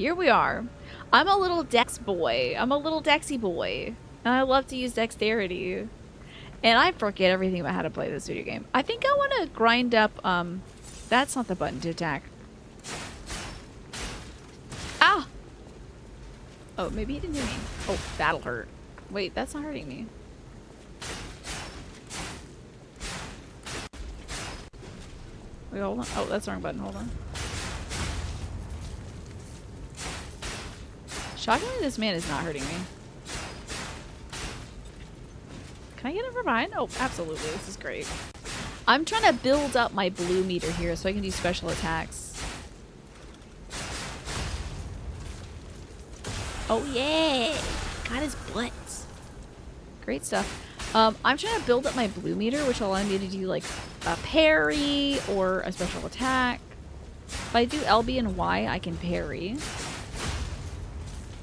here we are. I'm a little dex boy. I'm a little dexy boy. And I love to use dexterity. And I forget everything about how to play this video game. I think I want to grind up, that's not the button to attack. Ah! Oh, maybe he didn't hear me. Oh, that'll hurt. Wait, that's not hurting me. Wait, hold on. Oh, that's the wrong button. Hold on. Shockingly, this man is not hurting me. Can I get him from behind? Oh, absolutely. This is great. I'm trying to build up my blue meter here so I can do special attacks. Oh, yeah! Got his butt. Great stuff. I'm trying to build up my blue meter, which will allow me to do, like, a parry or a special attack. If I do LB and Y, I can parry.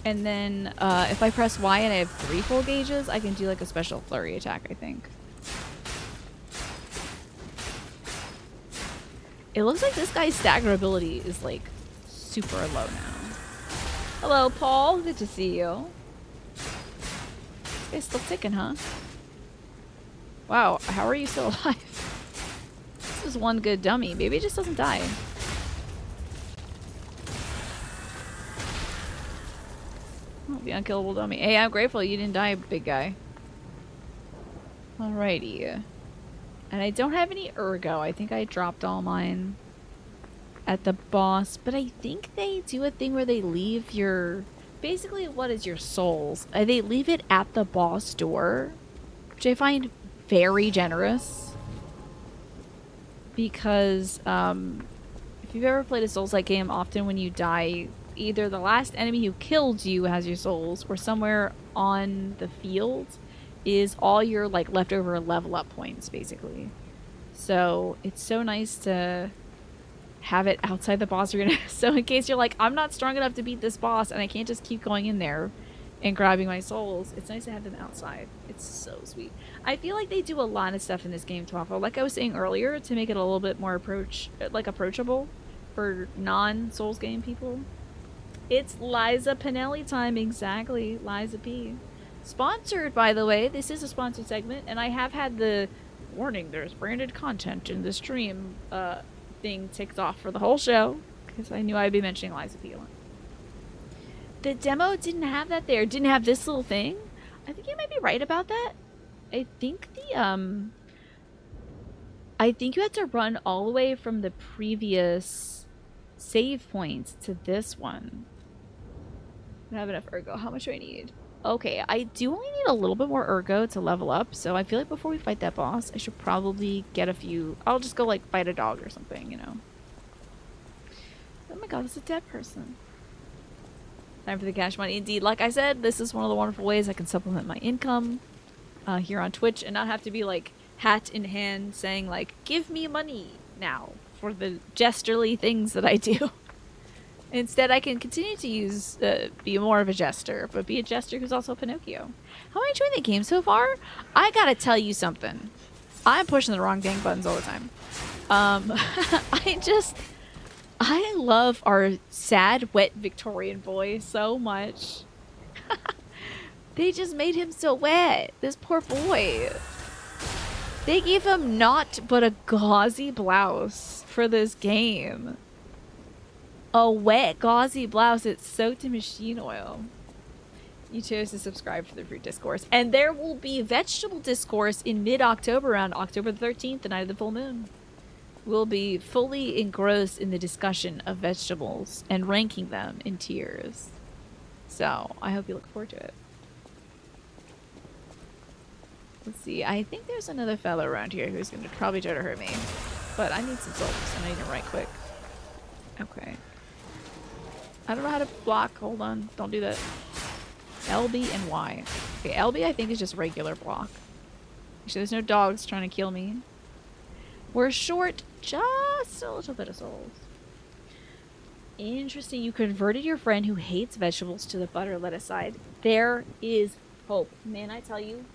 And then, if I press Y and I have 3 full gauges, I can do, like, a special flurry attack, I think. It looks like this guy's stagger ability is, like, super low now. Hello, Paul. Good to see you. This guy's still ticking, huh? Wow, how are you still alive? This is one good dummy. Maybe it just doesn't die. Oh, the unkillable dummy. Hey, I'm grateful you didn't die, big guy. Alrighty. And I don't have any ergo. I think I dropped all mine at the boss. But I think they do a thing where they leave your... Basically, what is your souls? They leave it at the boss door. Which I find very generous. Because, if you've ever played a Souls-like game, often when you die, either the last enemy who killed you has your souls, or somewhere on the field is all your, like, leftover level up points, basically. So, it's so nice to have it outside the boss arena. So in case you're like, I'm not strong enough to beat this boss and I can't just keep going in there and grabbing my souls, it's nice to have them outside. It's so sweet. I feel like they do a lot of stuff in this game, Twaffle. Like I was saying earlier, to make it a little bit more approachable for non-Souls game people. It's Liza Pinelli time, exactly. Liza P. Sponsored, by the way. This is a sponsored segment, and I have had the warning, there's branded content in the stream thing ticked off for the whole show, because I knew I'd be mentioning Liza P. The demo didn't have that there. Didn't have this little thing. I think you might be right about that. I think the, I think you had to run all the way from the previous save points to this one. I don't have enough ergo. How much do I need? Okay, I do only need a little bit more ergo to level up, so I feel like before we fight that boss, I should probably get a few... I'll just go, like, fight a dog or something, you know? Oh my god, it's a dead person. Time for the cash money. Indeed, like I said, this is one of the wonderful ways I can supplement my income here on Twitch and not have to be, like, hat in hand saying, like, give me money now for the gesterly things that I do. Instead, I can continue to use, be more of a jester, but be a jester who's also Pinocchio. How am I enjoying the game so far? I gotta tell you something. I'm pushing the wrong dang buttons all the time. I love our sad, wet Victorian boy so much. They just made him so wet. This poor boy. They gave him naught but a gauzy blouse for this game. A wet, gauzy blouse that's soaked in machine oil. You chose to subscribe for the fruit discourse. And there will be vegetable discourse in mid-October, around October the 13th, the night of the full moon. We'll be fully engrossed in the discussion of vegetables and ranking them in tiers. So, I hope you look forward to it. Let's see, I think there's another fellow around here who's going to probably try to hurt me. But I need some souls, and I need them right quick. Okay. I don't know how to block. Hold on. Don't do that. LB and Y. Okay, LB I think is just regular block. Actually, there's no dogs trying to kill me. We're short just a little bit of souls. Interesting. You converted your friend who hates vegetables to the butter lettuce side. There is hope. Man, I tell you,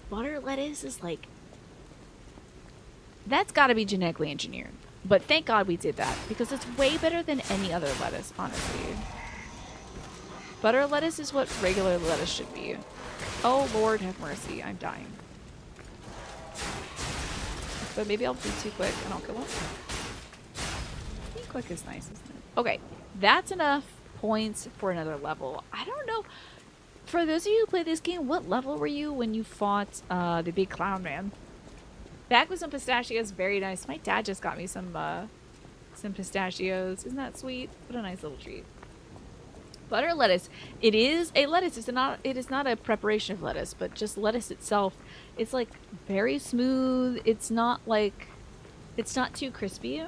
butter lettuce is like... That's got to be genetically engineered. But thank God we did that, because it's way better than any other lettuce, honestly. Butter lettuce is what regular lettuce should be. Oh, Lord have mercy. I'm dying. But maybe I'll be too quick and I'll kill him. Being quick is nice, isn't it? Okay, that's enough points for another level. I don't know. For those of you who played this game, what level were you when you fought the big clown man? Back with some pistachios. Very nice. My dad just got me some pistachios. Isn't that sweet? What a nice little treat. Butter lettuce. It is a lettuce. It is not a preparation of lettuce, but just lettuce itself. It's like very smooth. It's not too crispy.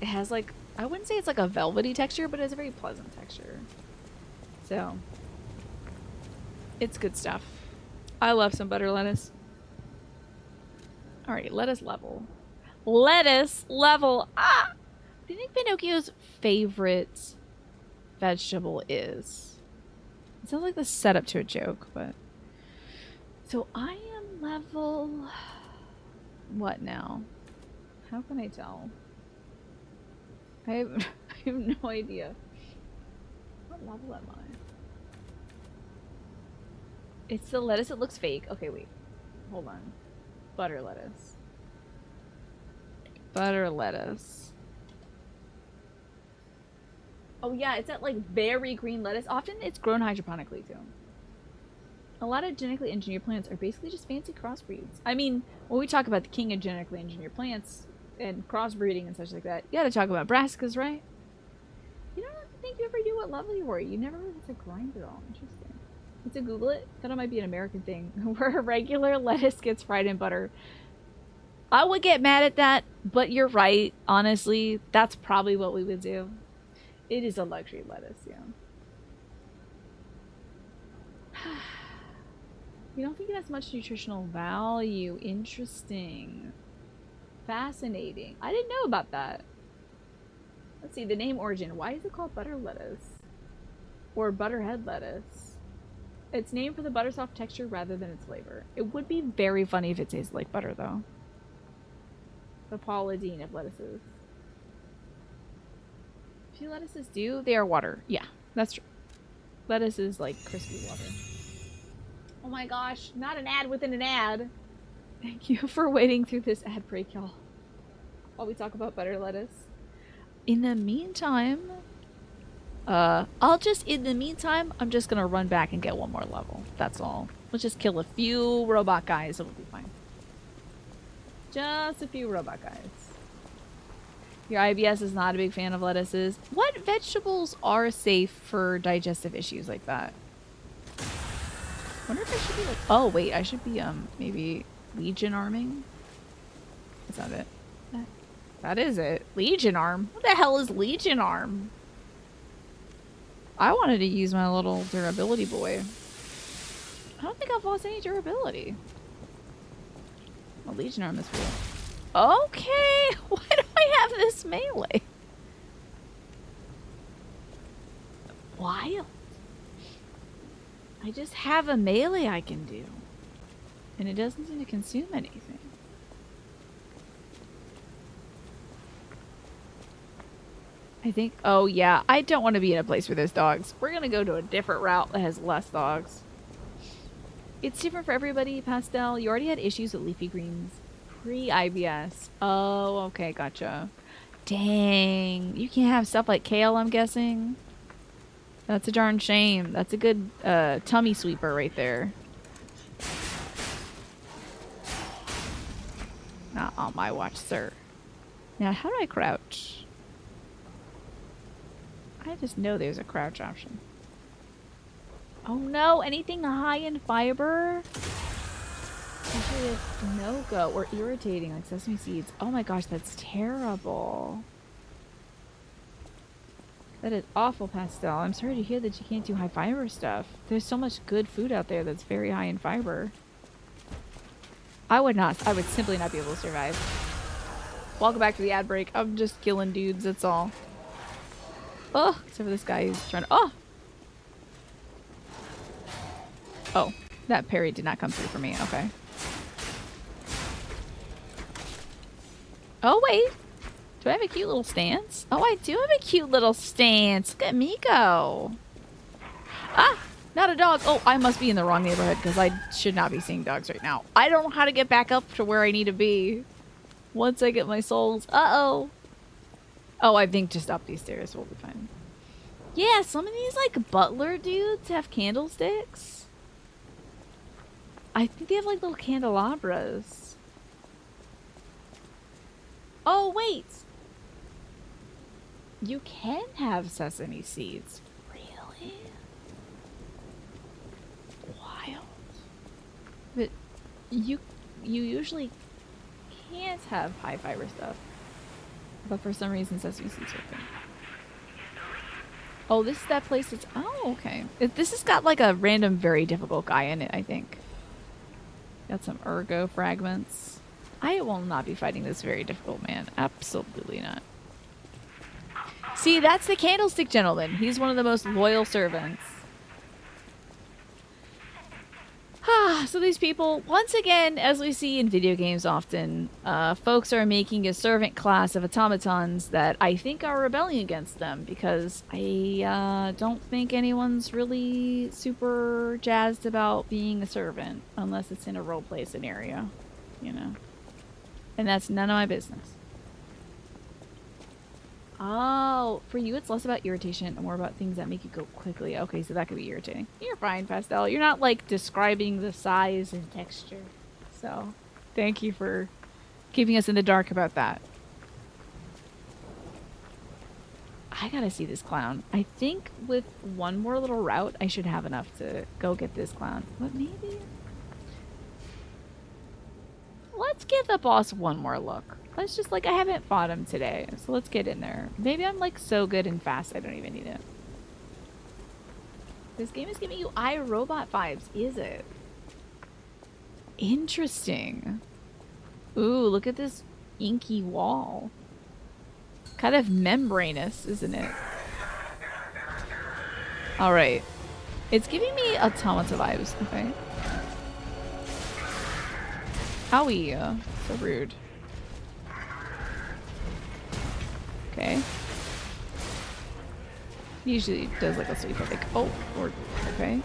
It has like, I wouldn't say it's like a velvety texture, but it's a very pleasant texture. So it's good stuff. I love some butter lettuce. Alright, lettuce level. Lettuce level. Ah! What do you think Pinocchio's favorite vegetable is? It sounds like the setup to a joke, but... So I am level... What now? How can I tell? I have no idea. What level am I? It's the lettuce that looks fake. Okay, wait. Hold on. Butter lettuce. Butter lettuce. Oh yeah, it's that like very green lettuce. Often it's grown hydroponically too. A lot of genetically engineered plants are basically just fancy crossbreeds. I mean, when we talk about the king of genetically engineered plants and crossbreeding and such like that, you gotta talk about brassicas, right? You don't think you ever knew what level you were. You never really had to grind it all. Interesting. Let's Google it. Thought it might be an American thing where regular lettuce gets fried in butter. I would get mad at that, but you're right. Honestly, that's probably what we would do. It is a luxury lettuce, yeah. You don't think it has much nutritional value. Interesting. Fascinating. I didn't know about that. Let's see, the name origin. Why is it called butter lettuce? Or butterhead lettuce? It's named for the butter soft texture rather than its flavor. It would be very funny if it tasted like butter, though. The Paula Deen of lettuces. Few lettuces do. They are water. Yeah, that's true. Lettuce is like crispy water. Oh my gosh, not an ad within an ad. Thank you for waiting through this ad break, y'all. While we talk about butter lettuce. In the meantime, I'm just gonna run back and get one more level. That's all. Let's just kill a few robot guys. It'll be fine. Just a few robot guys. Your IBS is not a big fan of lettuces. What vegetables are safe for digestive issues like that? I wonder if I should be like... Oh, wait. I should be, maybe Legion arming? Is that it? That is it. Legion arm? What the hell is Legion arm? I wanted to use my little durability boy. I don't think I've lost any durability. Well, Legion arm is cool. Okay, why do I have this melee? Wild. I just have a melee I can do. And it doesn't seem to consume anything. I think, oh yeah, I don't want to be in a place where there's dogs. We're gonna go to a different route that has less dogs. It's different for everybody, Pastel. You already had issues with leafy greens. Pre-IBS. Oh, okay, gotcha. Dang. You can't have stuff like kale, I'm guessing. That's a darn shame. That's a good tummy sweeper right there. Not on my watch, sir. Now, how do I crouch? I just know there's a crouch option. Oh no, anything high in fiber? Especially if no-go or irritating like sesame seeds. Oh my gosh, that's terrible. That is awful, Pastel. I'm sorry to hear that you can't do high fiber stuff. There's so much good food out there that's very high in fiber. I would simply not be able to survive. Welcome back to the ad break. I'm just killing dudes, that's all. Oh, except for this guy who's trying to... Oh! Oh, that parry did not come through for me. Okay. Do I have a cute little stance? Oh, I do have a cute little stance. Look at me go. Ah, not a dog. Oh, I must be in the wrong neighborhood because I should not be seeing dogs right now. I don't know how to get back up to where I need to be once I get my souls. Uh-oh. Oh, I think just up these stairs will be fine. Yeah, some of these, like, butler dudes have candlesticks. I think they have, like, little candelabras. Oh, wait. You can have sesame seeds. Really? Wild. But you usually can't have high fiber stuff. But for some reason, sesame seeds are good. Oh, this is that place that's... Oh, okay. This has got like a random, very difficult guy in it, I think. Got some ergo fragments. I will not be fighting this very difficult man. Absolutely not. See, that's the candlestick gentleman. He's one of the most loyal servants. So these people, once again, as we see in video games often, folks are making a servant class of automatons that I think are rebelling against them because I don't think anyone's really super jazzed about being a servant unless it's in a roleplay scenario, you know. And that's none of my business. Oh, for you it's less about irritation and more about things that make you go quickly. Okay, so that could be irritating. You're fine, Pastel. You're not, like, describing the size and texture. So, thank you for keeping us in the dark about that. I gotta see this clown. I think with one more little route, I should have enough to go get this clown. But maybe... Let's give the boss one more look. Let's just, like, I haven't fought him today, so let's get in there. Maybe I'm, like, so good and fast I don't even need it. This game is giving you iRobot vibes, is it? Interesting. Ooh, look at this inky wall. Kind of membranous, isn't it? Alright. It's giving me automata vibes, okay? Owie. So rude. Okay. Usually does like a sweep, I think. Oh, Lord. Okay.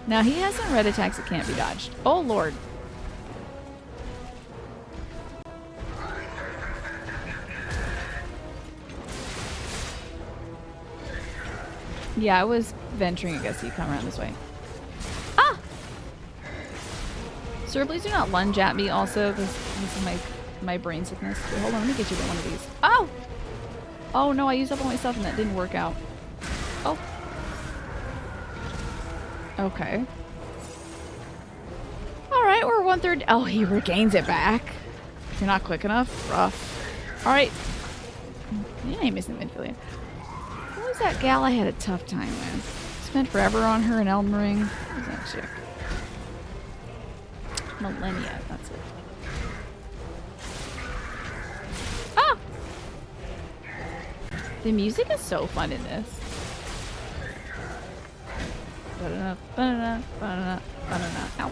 Now he has some red attacks that can't be dodged. Oh, Lord. Yeah, I was venturing. I guess he'd come around this way. Ah! Sir, please do not lunge at me also, because this is my brain sickness. Wait, hold on, let me get you one of these. Oh! Oh no, I used up all my stuff and that didn't work out. Oh. Okay. Alright, we're 1/3. Oh, he regains it back. If you're not quick enough, rough. Alright. Yeah, I missed the midfield. What was that gal I had a tough time with? Spent forever on her in Elden Ring. What was that chick? Millennia, that's it. Ah! The music is so fun in this. Ba-da-da, ba-da-da, ba-da-da, ba-da-da. Ow.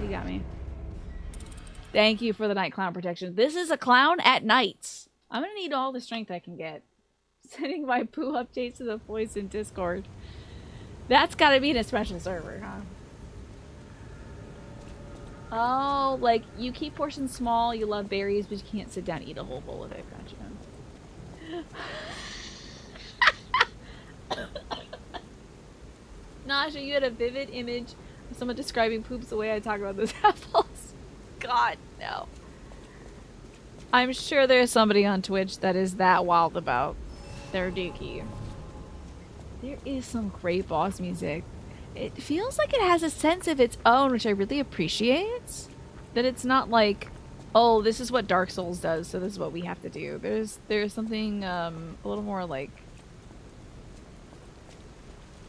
You got me. Thank you for the night clown protection. This is a clown at night. I'm gonna need all the strength I can get. Sending my poo updates to the voice in Discord. That's gotta be in a special server, huh? Oh, like, you keep portions small, you love berries, but you can't sit down and eat a whole bowl of it. Gotcha. Nasha, you had a vivid image of someone describing poops the way I talk about those apples. God, no. I'm sure there's somebody on Twitch that is that wild about their dookie. There is some great boss music. It feels like it has a sense of its own, which I really appreciate. That it's not like, oh, this is what Dark Souls does, so this is what we have to do. There's something a little more like,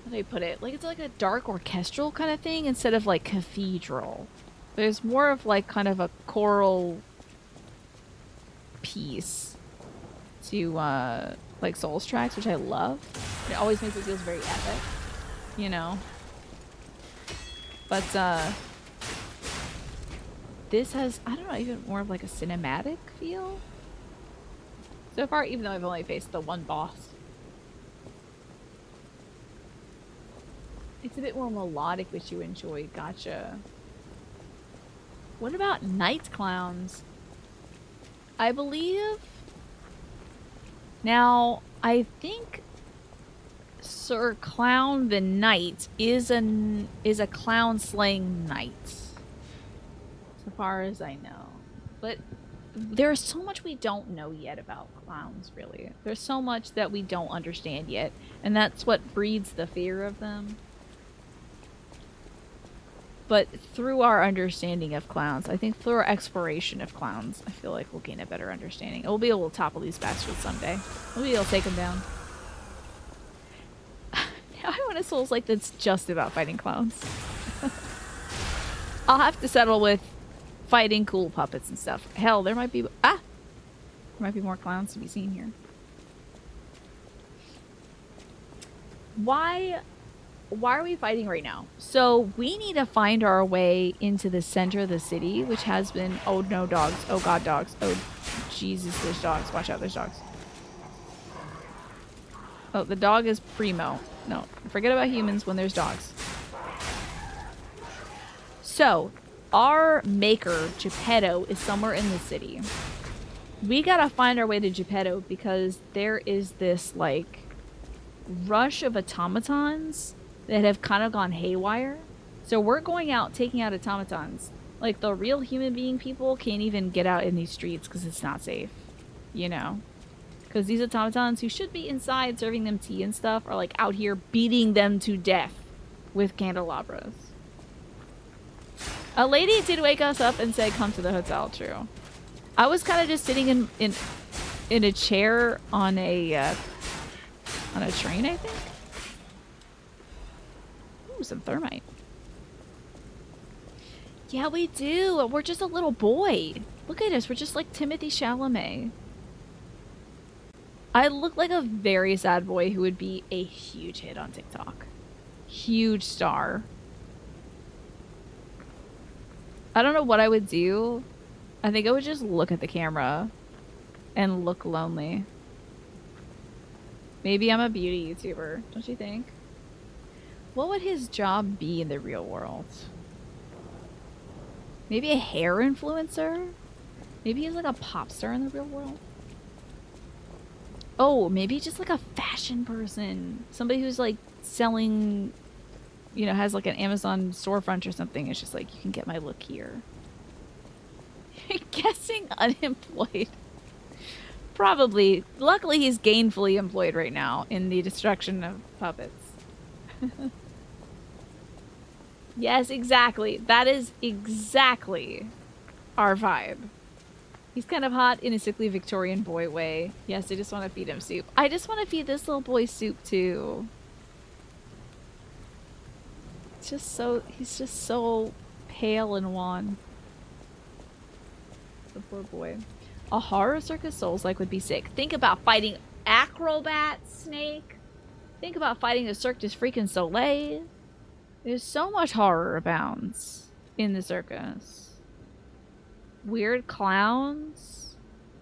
how do I put it? Like it's like a dark orchestral kind of thing instead of like cathedral. There's more of like kind of a choral piece to like Souls tracks, which I love. It always makes it feel very epic, you know. But this has, I don't know, even more of like a cinematic feel so far, even though I've only faced the one boss. It's a bit more melodic, which you enjoy. Gotcha. What about night clowns? I believe... Now, I think Sir Clown the Knight is a clown slaying knight. So far as I know. But there's so much we don't know yet about clowns, really. There's so much that we don't understand yet. And that's what breeds the fear of them. But through our understanding of clowns, I think through our exploration of clowns, I feel like we'll gain a better understanding. We'll be able to topple these bastards someday. We'll be able to take them down. Now I want a Souls-like that's just about fighting clowns. I'll have to settle with fighting cool puppets and stuff. Hell, there might be... There might be more clowns to be seen here. Why are we fighting right now? So we need to find our way into the center of the city, which has been... Oh, no, dogs. Oh, God, dogs. Oh, Jesus, there's dogs. Watch out, there's dogs. Oh, the dog is primo. No, forget about humans when there's dogs. So, our maker, Geppetto, is somewhere in the city. We gotta find our way to Geppetto because there is this, like, rush of automatons that have kind of gone haywire. So we're going out, taking out automatons. Like, the real human being people can't even get out in these streets because it's not safe. You know? Because these automatons who should be inside serving them tea and stuff are, like, out here beating them to death with candelabras. A lady did wake us up and say, come to the hotel, true. I was kind of just sitting in a chair on a train, I think. Ooh, some thermite. Yeah, we do. We're just a little boy. Look at us. We're just like Timothy Chalamet. I look like a very sad boy who would be a huge hit on TikTok. Huge star. I don't know what I would do. I think I would just look at the camera and look lonely. Maybe I'm a beauty YouTuber, don't you think? What would his job be in the real world? Maybe a hair influencer? Maybe he's like a pop star in the real world? Oh, maybe just like a fashion person. Somebody who's like selling, you know, has like an Amazon storefront or something. It's just like, you can get my look here. Guessing unemployed. Probably. Luckily, he's gainfully employed right now in the destruction of puppets. Yes, exactly. That is exactly our vibe. He's kind of hot in a sickly Victorian boy way. Yes, I just want to feed him soup. I just want to feed this little boy soup too. It's just so, he's just so pale and wan. The poor boy. A horror circus Souls-like would be sick. Think about fighting Acrobat Snake. Think about fighting a Cirque du freaking Soleil. There's so much horror abounds in the circus. Weird clowns.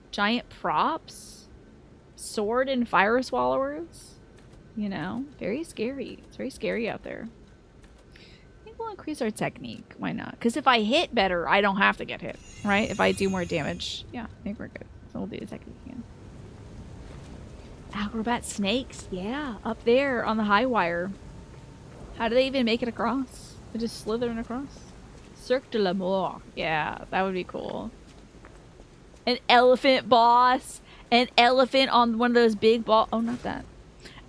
Giant props. Sword and fire swallowers. You know, very scary. It's very scary out there. I think we'll increase our technique. Why not? Because if I hit better, I don't have to get hit. Right? If I do more damage. Yeah, I think we're good. So we'll do the technique again. Acrobat snakes. Yeah, up there on the high wire. How do they even make it across? They just slithering across? Cirque de l'Amour. Yeah, that would be cool. An elephant boss. An elephant on one of those big ball. Oh, not that.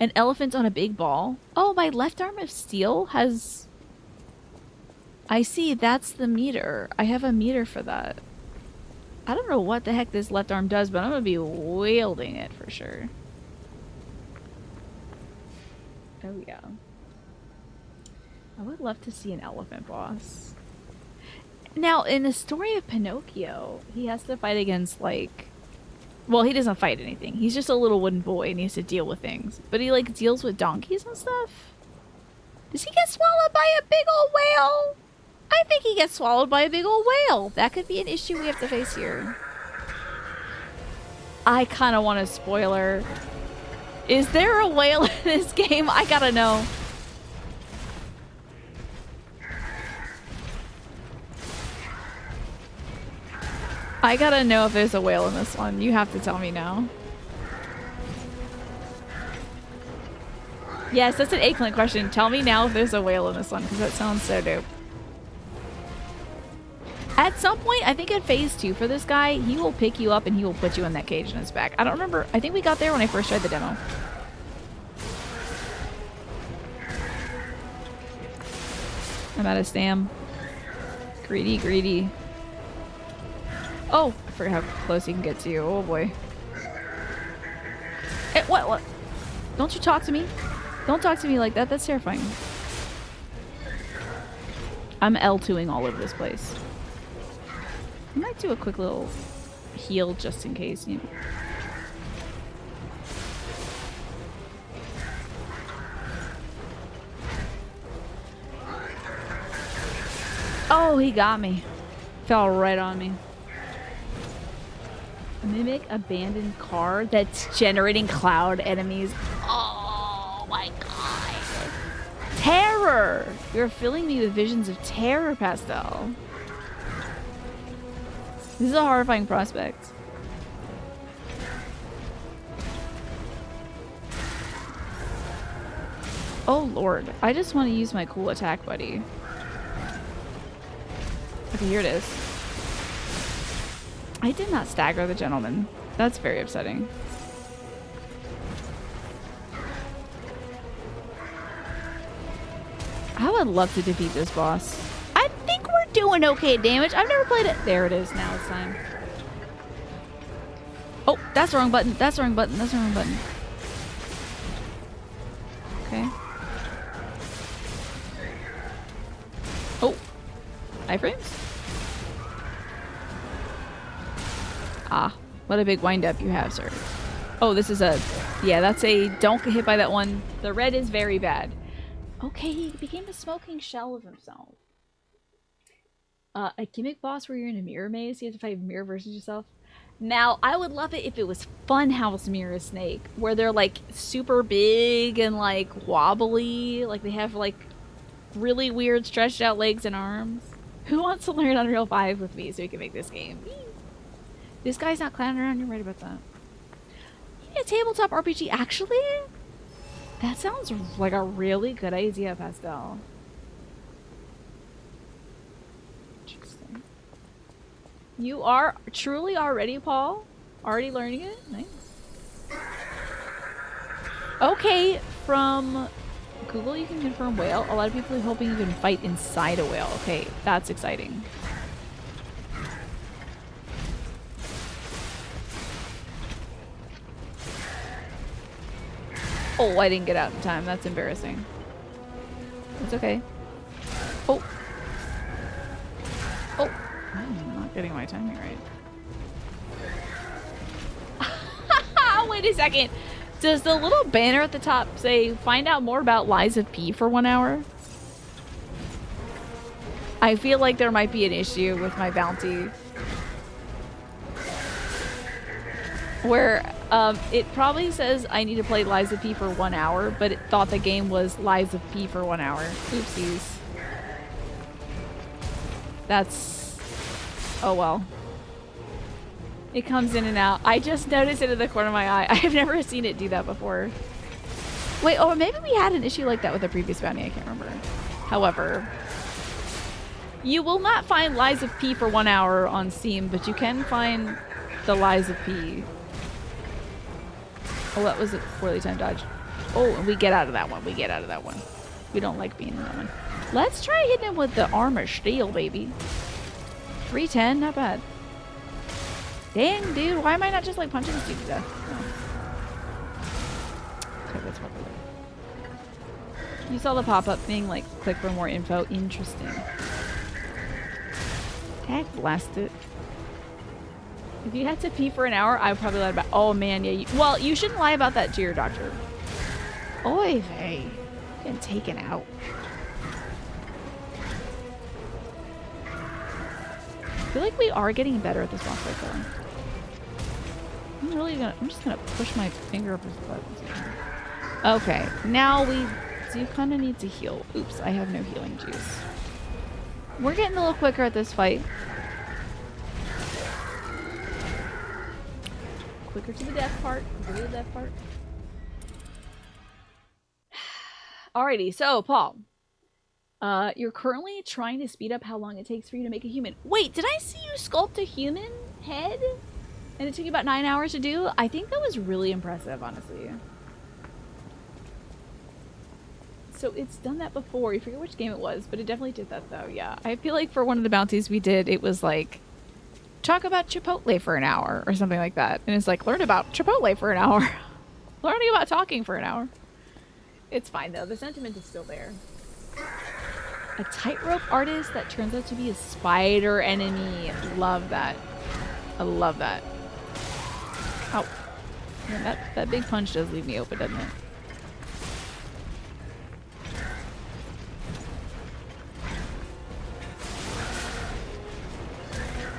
An elephant on a big ball. Oh, my left arm of steel has... I see, that's the meter. I have a meter for that. I don't know what the heck this left arm does, but I'm going to be wielding it for sure. Oh, yeah. I would love to see an elephant boss. Now, in the story of Pinocchio, he has to fight against, like... Well, he doesn't fight anything. He's just a little wooden boy and he has to deal with things. But he, like, deals with donkeys and stuff? Does he get swallowed by a big old whale? I think he gets swallowed by a big old whale. That could be an issue we have to face here. I kind of want a spoiler. Is there a whale in this game? I gotta know. I gotta know if there's a whale in this one. You have to tell me now. Yes, that's an eggplant question. Tell me now if there's a whale in this one, because that sounds so dope. At some point, I think in phase 2 for this guy, he will pick you up and he will put you in that cage in his back. I don't remember. I think we got there when I first tried the demo. I'm out of stam. Greedy, greedy. Oh, I forgot how close he can get to you. Oh boy. Hey, what? Don't you talk to me. Don't talk to me like that. That's terrifying. I'm L2ing all over this place. I might do a quick little heal just in case, you know. Oh, he got me. Fell right on me. Mimic abandoned car that's generating cloud enemies. Oh my god. Terror! You're filling me with visions of terror, Pastel. This is a horrifying prospect. Oh lord, I just want to use my cool attack buddy. Okay, here it is. I did not stagger the gentleman. That's very upsetting. I would love to defeat this boss. I think we're doing okay damage. I've never played it. There it is. Now it's time. Oh, that's the wrong button. That's the wrong button. That's the wrong button. Okay. Oh. Iframes? Ah, what a big wind-up you have, sir. Oh, this is a... Yeah, that's a... Don't get hit by that one. The red is very bad. Okay, he became a smoking shell of himself. A gimmick boss where you're in a mirror maze. You have to fight mirror versions of yourself. Now, I would love it if it was Funhouse Mirror Snake, where they're, like, super big and, like, wobbly. Like, they have, like, really weird stretched out legs and arms. Who wants to learn Unreal 5 with me so we can make this game? This guy's not clowning around. You're right about that. A tabletop RPG, actually? That sounds like a really good idea, Pastel. Interesting. You are truly already, Paul? Already learning it? Nice. Okay, from Google you can confirm whale. A lot of people are hoping you can fight inside a whale. Okay, that's exciting. Oh, I didn't get out in time. That's embarrassing. It's okay. Oh. Oh. I'm not getting my timing right. Wait a second. Does the little banner at the top say, find out more about Lies of P for 1 hour? I feel like there might be an issue with my bounty. Where it probably says I need to play Lies of P for 1 hour, but it thought the game was Lies of P for 1 hour. Oopsies. That's... Oh well. It comes in and out. I just noticed it in the corner of my eye. I have never seen it do that before. Wait, oh, maybe we had an issue like that with the previous bounty. I can't remember. However, you will not find Lies of P for 1 hour on Steam, but you can find the Lies of P. Oh, that was a poorly timed dodge. Oh, and we get out of that one. We get out of that one. We don't like being in that one. Let's try hitting him with the armor steel, baby. 310, not bad. Dang, dude, why am I not just like punching this dude to death? Oh. Okay, that's probably right. You saw the pop-up thing, like, click for more info. Interesting. Heck, blast it. If you had to pee for an hour, I would probably lie about... Oh, man, yeah. Well, you shouldn't lie about that to your doctor. Oy vey. Getting taken out. feel like we are getting better at this boss fight though. I'm just gonna push my finger up his butt. Okay, now we do kind of need to heal. Oops, I have no healing juice. We're getting a little quicker at this fight. Quicker to the death part. Quicker to the death part. Alrighty, so Paul. You're currently trying to speed up how long it takes for you to make a human. Wait, did I see you sculpt a human head? And it took you about 9 hours to do? I think that was really impressive, honestly. So it's done that before. You forget which game it was, but it definitely did that though, yeah. I feel like for one of the bounties we did, it was like, talk about Chipotle for an hour or something like that. And it's like, learn about Chipotle for an hour. Learning about talking for an hour. It's fine though, the sentiment is still there. A tightrope artist that turns out to be a spider enemy. Love that. I love that. Ow. Yeah, that big punch does leave me open, doesn't it?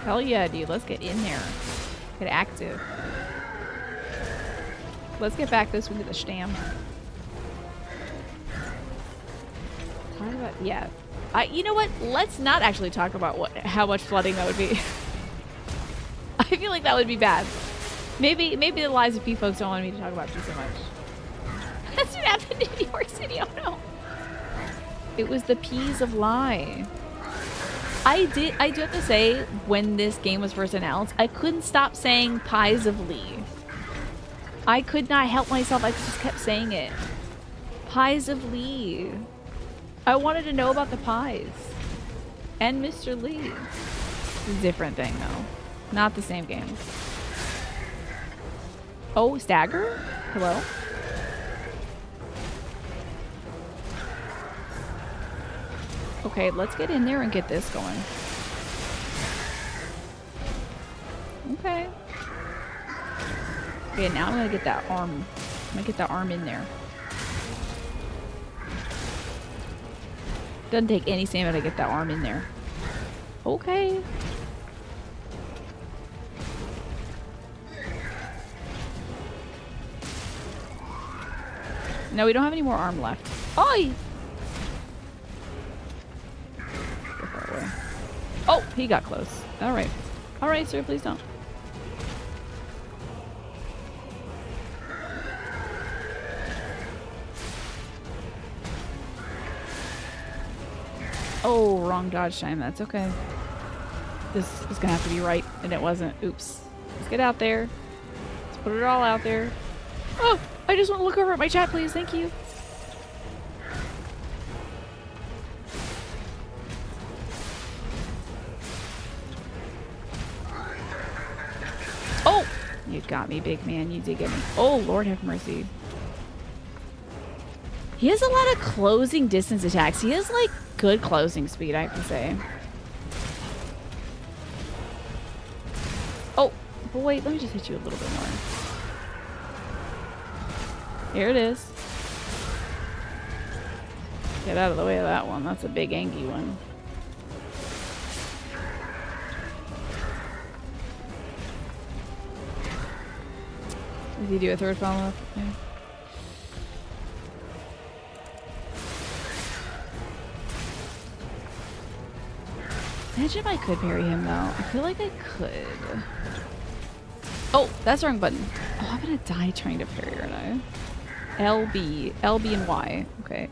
Hell yeah, dude. Let's get in there. Get active. Let's get back this way to the stam. Talk about, yeah. You know what? Let's not actually talk about how much flooding that would be. I feel like that would be bad. Maybe the Lies of P folks don't want me to talk about P so much. That's what happened in New York City. Oh no. It was the P's of Lie. I do have to say, when this game was first announced, I couldn't stop saying Pies of Lee. I could not help myself. I just kept saying it. Pies of Lee. I wanted to know about the pies. And Mr. Lee. It's a different thing, though. Not the same game. Oh, Stagger? Hello? Okay, let's get in there and get this going. Okay. Okay, now I'm gonna get that arm. I'm gonna get that arm in there. Doesn't take any stamina to get that arm in there. Okay. No, we don't have any more arm left. Oi! Oh, he got close. Alright. Alright, sir, please don't. Oh, wrong dodge time. That's okay. This is gonna have to be right, and it wasn't. Oops. Let's get out there. Let's put it all out there. Oh, I just want to look over at my chat, please. Thank you. Oh! You got me, big man. You did get me. Oh, Lord have mercy. He has a lot of closing distance attacks. He has, like, good closing speed, I have to say. Oh, but wait, let me just hit you a little bit more. Here it is. Get out of the way of that one. That's a big Angie one. Did he do a third follow-up? Yeah. Imagine if I could parry him, though. I feel like I could. Oh, that's the wrong button. Oh, I'm gonna die trying to parry, aren't I? LB. LB and Y. Okay.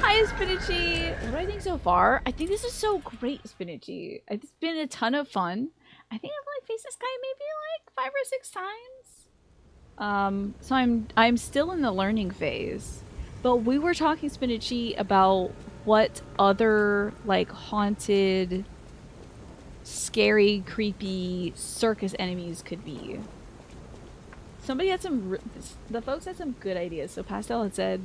Hi, Spinachy! What do I think so far? I think this is so great, Spinachy. It's been a ton of fun. I think I've like faced this guy maybe like 5 or 6 times. So I'm still in the learning phase. But we were talking, Spinachy, about what other like haunted, scary, creepy circus enemies could be. Somebody had the folks had some good ideas. So Pastel had said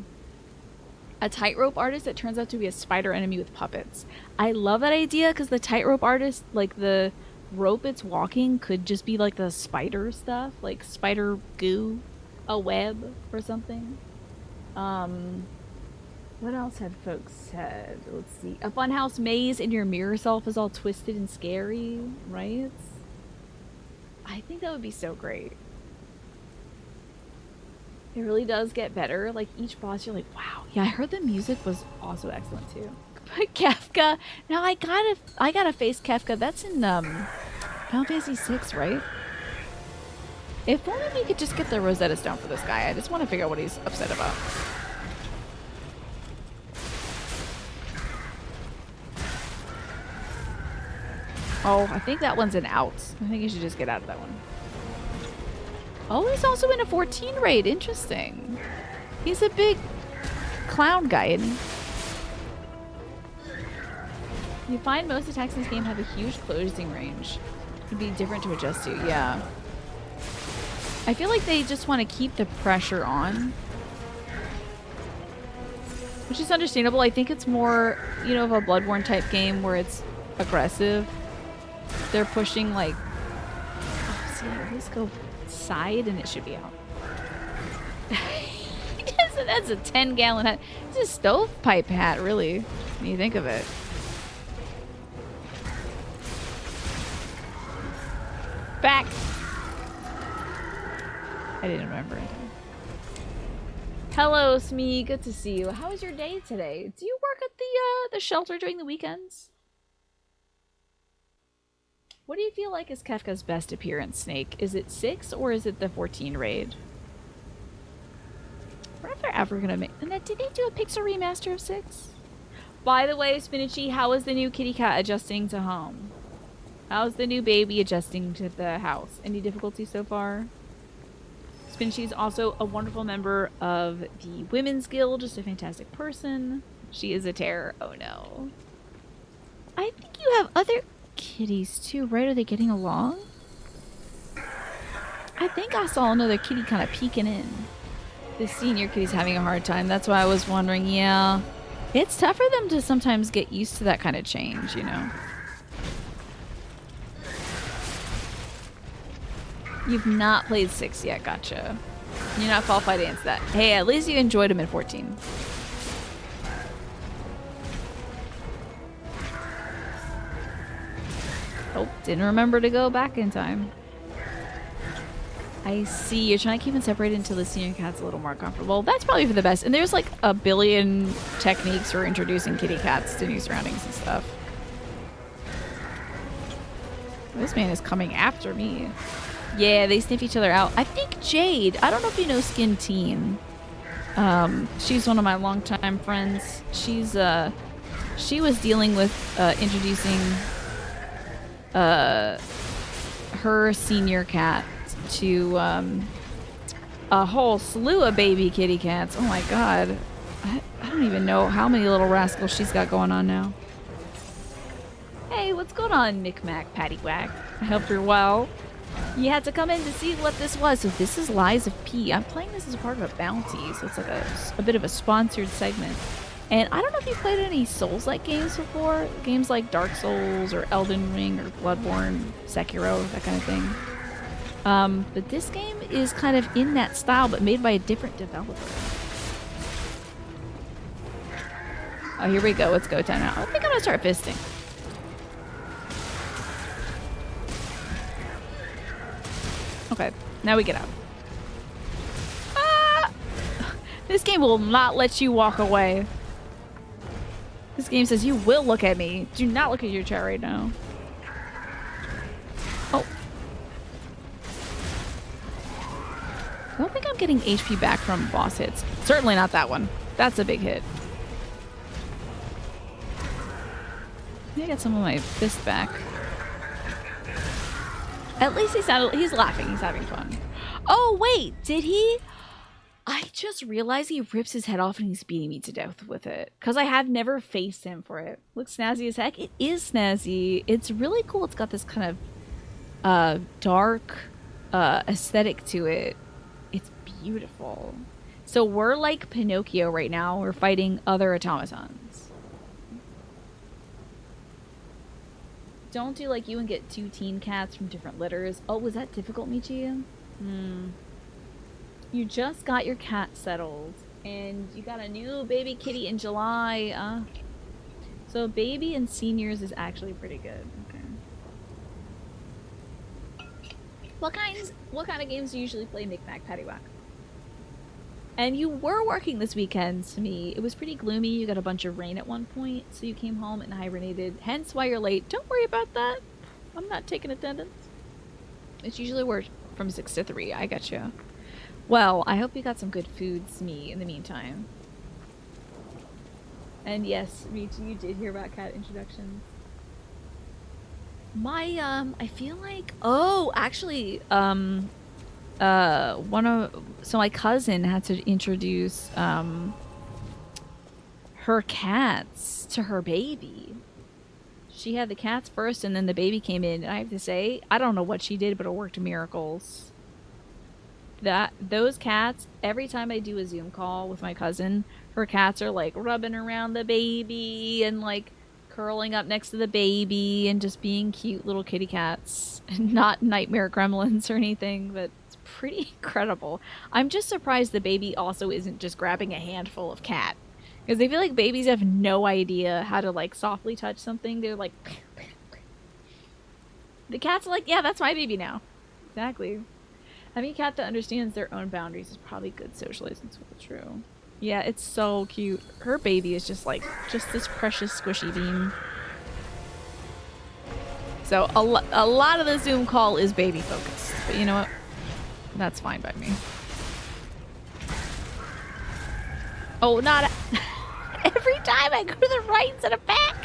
a tightrope artist that turns out to be a spider enemy with puppets. I love that idea because the tightrope artist, like the rope it's walking, could just be like the spider stuff, like spider goo, a web or something. What else had folks said? Let's see. A funhouse maze and your mirror self is all twisted and scary, right? I think that would be so great. It really does get better. Like each boss, you're like, wow. Yeah, I heard the music was also excellent too. But Kefka. Now I gotta face Kefka. That's in Final Fantasy VI, right? If only we could just get the Rosetta Stone for this guy. I just want to figure out what he's upset about. Oh, I think that one's an out. I think you should just get out of that one. Oh, he's also in a 14 raid. Interesting. He's a big clown guy, isn't he? You find most attacks in this game have a huge closing range. It'd be different to adjust to, yeah. I feel like they just want to keep the pressure on. Which is understandable. I think it's more, you know, of a Bloodborne type game where it's aggressive. They're pushing like... Oh, see, let's go side and it should be out. That's a 10-gallon hat. It's a stovepipe hat, really, when you think of it. Back! I didn't remember. Hello, Smee. Good to see you. How was your day today? Do you work at the shelter during the weekends? What do you feel like is Kefka's best appearance, Snake? Is it 6 or is it the 14 raid? I wonder if they're ever gonna make... And then, did they do a Pixel remaster of 6? By the way, Spinachy, how is the new kitty cat adjusting to home? How's the new baby adjusting to the house? Any difficulty so far? Spinachy is also a wonderful member of the Women's Guild, just a fantastic person. She is a terror. Oh no. I think you have other kitties too, right? Are they getting along? I think I saw another kitty kind of peeking in. The senior kitty's having a hard time. That's why I was wondering, yeah. It's tough for them to sometimes get used to that kind of change, you know? You've not played 6 yet, gotcha. You're not qualified to answer that. Hey, at least you enjoyed him in 14. Oh, didn't remember to go back in time. I see. You're trying to keep them separated until the senior cat's a little more comfortable. That's probably for the best. And there's like a billion techniques for introducing kitty cats to new surroundings and stuff. This man is coming after me. Yeah, they sniff each other out. I think Jade, I don't know if you know Skin Teen. She's one of my longtime friends. She was dealing with introducing her senior cat to a whole slew of baby kitty cats. Oh my god. I don't even know how many little rascals she's got going on now. Hey, what's going on, Micmac Paddywhack? I hope you're well. You had to come in to see what this was. So this is Lies of P. I'm playing this as part of a bounty, so it's like a bit of a sponsored segment. And I don't know if you've played any Souls-like games before. Games like Dark Souls or Elden Ring or Bloodborne, Sekiro, that kind of thing. But this game is kind of in that style, but made by a different developer. Oh, here we go. It's go time now. I think I'm gonna start fisting. Okay, now we get out. Ah! This game will not let you walk away. This game says you will look at me. Do not look at your chat right now. Oh. I don't think I'm getting HP back from boss hits. Certainly not that one. That's a big hit. Maybe I got some of my fist back. At least he's laughing. He's having fun. Oh, wait. Did he? I just realized he rips his head off and he's beating me to death with it. Because I have never faced him for it. Looks snazzy as heck. It is snazzy. It's really cool. It's got this kind of dark aesthetic to it. It's beautiful. So we're like Pinocchio right now. We're fighting other automatons. Don't do like you and get 2 teen cats from different litters. Oh, was that difficult, Michi? You just got your cat settled. And you got a new baby kitty in July. So baby and seniors is actually pretty good. Okay. What kind of games do you usually play, Knick-Knack, Paddywhack? And you were working this weekend to me. It was pretty gloomy. You got a bunch of rain at one point, so you came home and hibernated. Hence why you're late. Don't worry about that. I'm not taking attendance. It's usually we're from 6 to 3. I got you. Well, I hope you got some good food, Smee, in the meantime. And yes, Michi, you did hear about cat introductions. I feel like, actually, so my cousin had to introduce, her cats to her baby. She had the cats first and then the baby came in, and I have to say, I don't know what she did, but it worked miracles. Those cats, every time I do a Zoom call with my cousin, her cats are like rubbing around the baby and like curling up next to the baby and just being cute little kitty cats. Not nightmare gremlins or anything, but it's pretty incredible. I'm just surprised the baby also isn't just grabbing a handful of cat. Because I feel like babies have no idea how to like softly touch something. They're like... The cat's like, yeah, that's my baby now. Exactly. Having a cat that understands their own boundaries is probably good socializing. It's true. Yeah, it's so cute. Her baby is just like, just this precious squishy bean. So a lot of the Zoom call is baby focused. But you know what? That's fine by me. Oh, not... Every time I go to the right instead of back.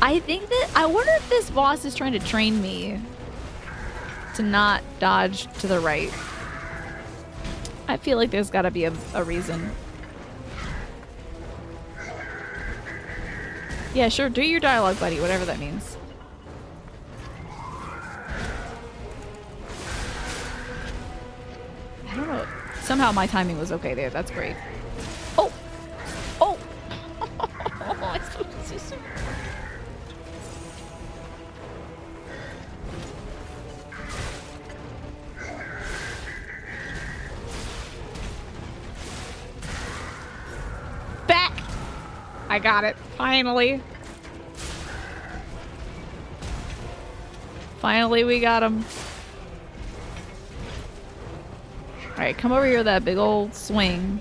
I think that... I wonder if this boss is trying to train me to not dodge to the right. I feel like there's gotta be a reason. Yeah, sure, do your dialogue, buddy, whatever that means. I don't know. Somehow my timing was okay there. That's great. Oh! Oh! I still too soon. Back! I got it. Finally. Finally, we got him. Alright, come over here with that big old swing.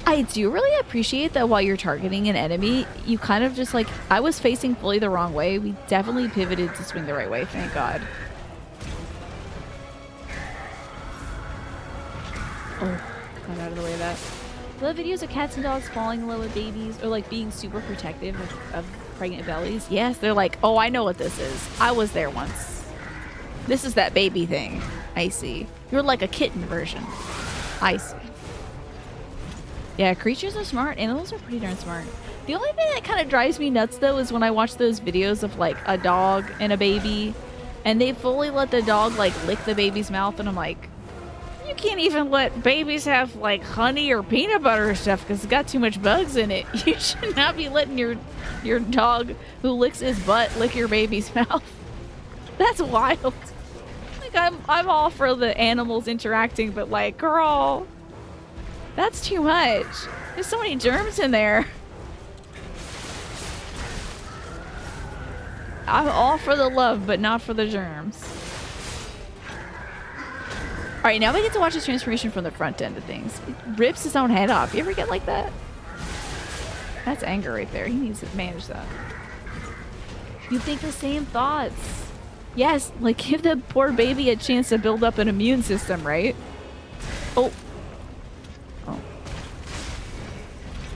I do really appreciate that while you're targeting an enemy, you kind of just like... I was facing fully the wrong way. We definitely pivoted to swing the right way, thank God. Oh, got out of the way of that. Love videos of cats and dogs falling in love with babies or like being super protective of pregnant bellies. Yes, they're like, oh, I know what this is. I was there once. This is that baby thing. I see. You're like a kitten version. I see. Yeah, creatures are smart. Animals are pretty darn smart. The only thing that kind of drives me nuts though is when I watch those videos of like a dog and a baby and they fully let the dog like lick the baby's mouth, and I'm like, you can't even let babies have like honey or peanut butter or stuff because it's got too much bugs in it. You should not be letting your dog who licks his butt lick your baby's mouth. That's wild. Like I'm all for the animals interacting, but like, girl, that's too much. There's so many germs in there. I'm all for the love, but not for the germs. Alright, now we get to watch his transformation from the front end of things. It rips his own head off. You ever get like that? That's anger right there. He needs to manage that. You think the same thoughts. Yes, like give the poor baby a chance to build up an immune system, right? Oh. Oh.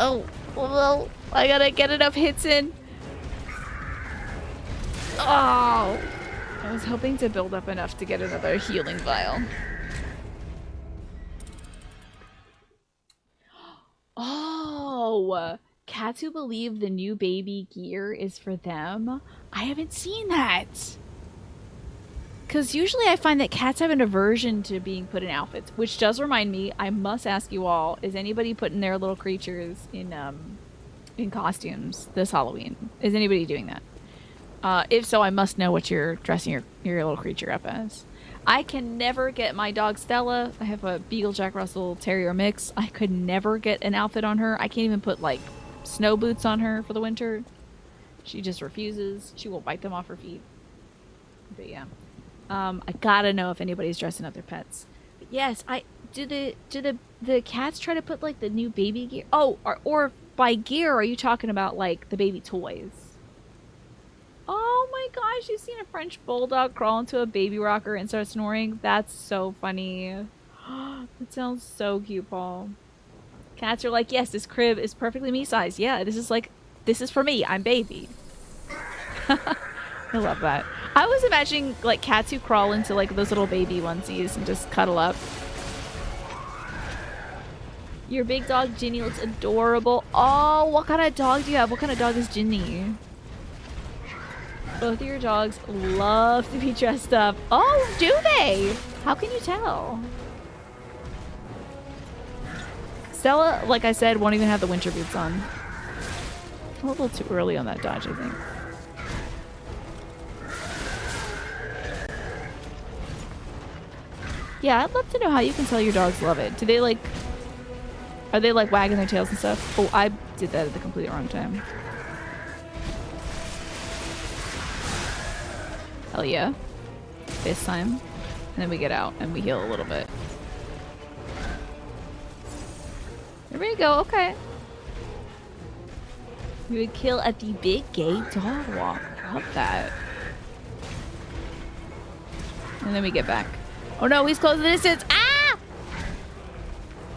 Oh. Well, I gotta get enough hits in. Oh. I was hoping to build up enough to get another healing vial. Oh, cats who believe the new baby gear is for them. I haven't seen that. Because usually I find that cats have an aversion to being put in outfits, which does remind me, I must ask you all, is anybody putting their little creatures in costumes this Halloween? Is anybody doing that? If so, I must know what you're dressing your little creature up as. I can never get my dog Stella. I have a Beagle Jack Russell Terrier mix. I could never get an outfit on her. I can't even put like snow boots on her for the winter. She just refuses. She will bite them off her feet. But yeah. I gotta know if anybody's dressing up their pets. But yes, do the cats try to put like the new baby gear? Oh, or by gear, are you talking about like the baby toys? Oh my gosh, you've seen a French bulldog crawl into a baby rocker and start snoring? That's so funny. That sounds so cute, Paul. Cats are like, yes, this crib is perfectly me size. Yeah, this is for me. I'm baby. I love that. I was imagining like cats who crawl into like those little baby onesies and just cuddle up. Your big dog Ginny looks adorable. Oh, what kind of dog do you have? What kind of dog is Ginny? Both of your dogs love to be dressed up. Oh, do they? How can you tell? Stella, like I said, won't even have the winter boots on. A little too early on that dodge, I think. Yeah, I'd love to know how you can tell your dogs love it. Do they like... Are they like wagging their tails and stuff? Oh, I did that at the completely wrong time. Hell yeah. This time. And then we get out and we heal a little bit. There we go, okay. We would kill at the big gay dog walk. Love that. And then we get back. Oh no, he's closing the distance. Ah!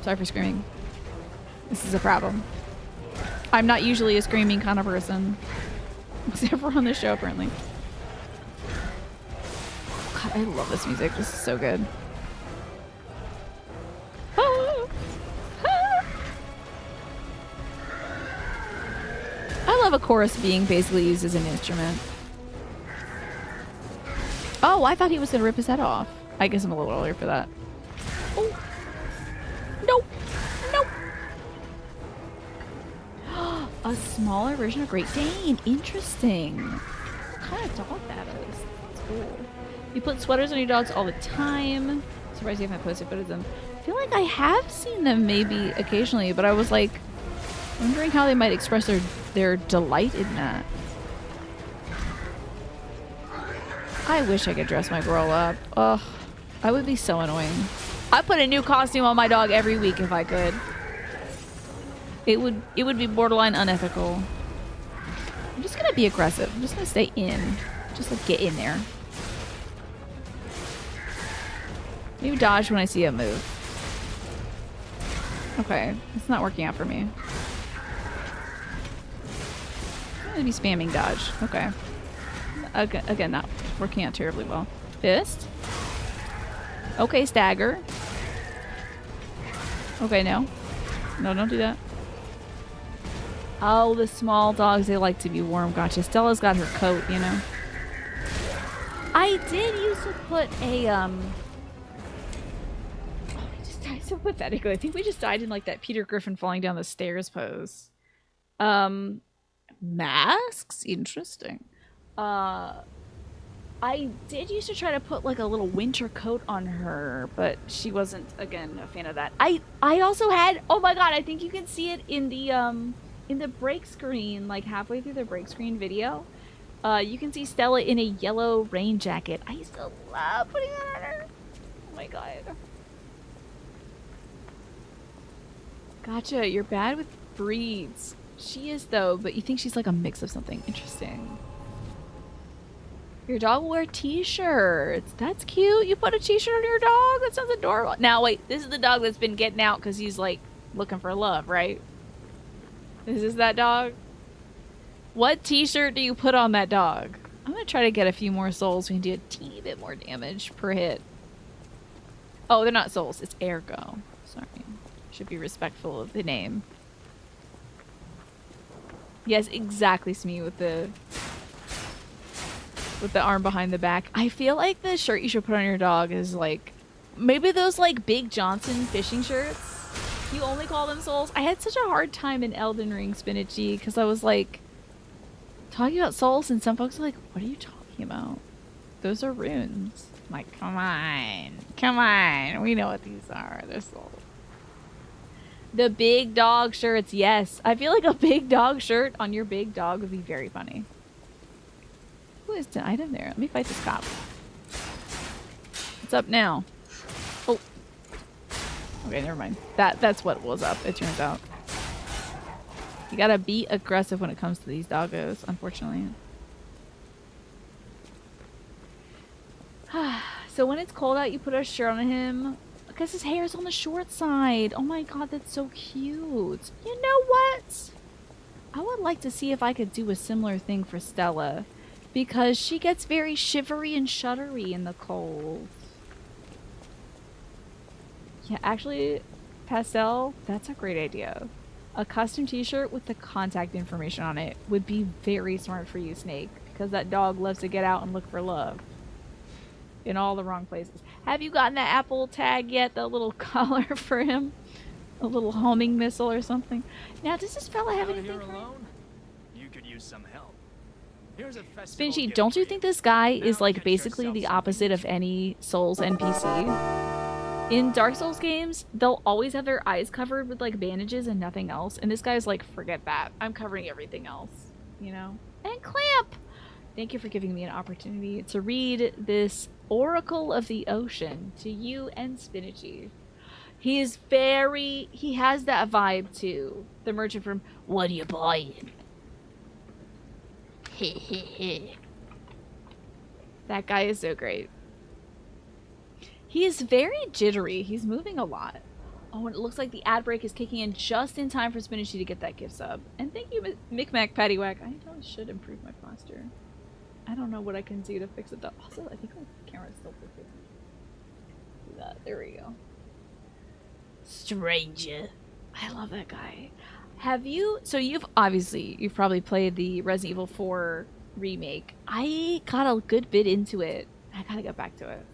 Sorry for screaming. This is a problem. I'm not usually a screaming kind of person. Except for on this show, apparently. God, I love this music. This is so good. Ah! Ah! I love a chorus being basically used as an instrument. Oh, I thought he was going to rip his head off. I guess I'm a little earlier for that. Oh. Nope. Nope. A smaller version of Great Dane. Interesting. What kind of dog that is? That's cool. You put sweaters on your dogs all the time. Surprised you haven't posted photos of them. I feel like I have seen them maybe occasionally, but I was like wondering how they might express their delight in that. I wish I could dress my girl up. Ugh, I would be so annoying. I put a new costume on my dog every week if I could. It would be borderline unethical. I'm just gonna be aggressive. I'm just gonna stay in. Just like get in there. Maybe dodge when I see a move. Okay, it's not working out for me. I'm gonna be spamming dodge. Okay. Again, not working out terribly well. Fist. Okay, stagger. Okay, no. No, don't do that. Oh, the small dogs, they like to be warm. Gotcha. Stella's got her coat, you know. I did used to put a, Oh, we just died so pathetically. I think we just died in, like, that Peter Griffin falling down the stairs pose. Masks? Interesting. I did used to try to put like a little winter coat on her, but she wasn't, again, a fan of that. I also had, oh my god, I think you can see it in the break screen, like halfway through the break screen video. You can see Stella in a yellow rain jacket. I used to love putting that on her. Oh my god. Gotcha, you're bad with breeds. She is though, but you think she's like a mix of something. Interesting. Your dog will wear t-shirts. That's cute. You put a t-shirt on your dog? That sounds adorable. Now, wait. This is the dog that's been getting out because he's, like, looking for love, right? Is this that dog? What t-shirt do you put on that dog? I'm going to try to get a few more souls. We can do a teeny bit more damage per hit. Oh, they're not souls. It's ergo. Sorry. Should be respectful of the name. Yes, exactly, Smee, with the arm behind the back. I feel like the shirt you should put on your dog is like maybe those like Big Johnson fishing shirts. You only call them souls. I had such a hard time in Elden Ring, Spinachy, because I was like talking about souls and some folks are like, what are you talking about? Those are runes. I'm like, come on. Come on. We know what these are. They're souls. The big dog shirts. Yes. I feel like a big dog shirt on your big dog would be very funny. Who is the item there? Let me fight this cop. What's up now? Oh. Okay, never mind. That's what was up, it turns out. You gotta be aggressive when it comes to these doggos, unfortunately. So when it's cold out, you put a shirt on him. Because his hair's on the short side. Oh my god, that's so cute. You know what? I would like to see if I could do a similar thing for Stella. Because she gets very shivery and shuddery in the cold. Yeah, actually, Pastel, that's a great idea. A custom t-shirt with the contact information on it would be very smart for you, Snake. Because that dog loves to get out and look for love. In all the wrong places. Have you gotten that Apple tag yet? The little collar for him? A little homing missile or something? Now, does this fella have anything for him? You could use some help. Here's a Spinchy, don't you think this guy is like basically the opposite of any Souls NPC? In Dark Souls games, they'll always have their eyes covered with like bandages and nothing else. And this guy's like, forget that. I'm covering everything else. You know? And Clamp! Thank you for giving me an opportunity to read this Oracle of the Ocean to you and Spinachy. He has that vibe too. The merchant from What Are You Buying? That guy is so great. He is very jittery. He's moving a lot. Oh, and it looks like the ad break is kicking in just in time for Spinachy to get that gift sub. And thank you, Micmac Paddywhack. I probably should improve my posture. I don't know what I can do to fix it though. Also, I think my camera's still fixing. Do that. There we go. Stranger. I love that guy. Have you... So you've probably played the Resident Evil 4 remake. I got a good bit into it. I gotta get back to it.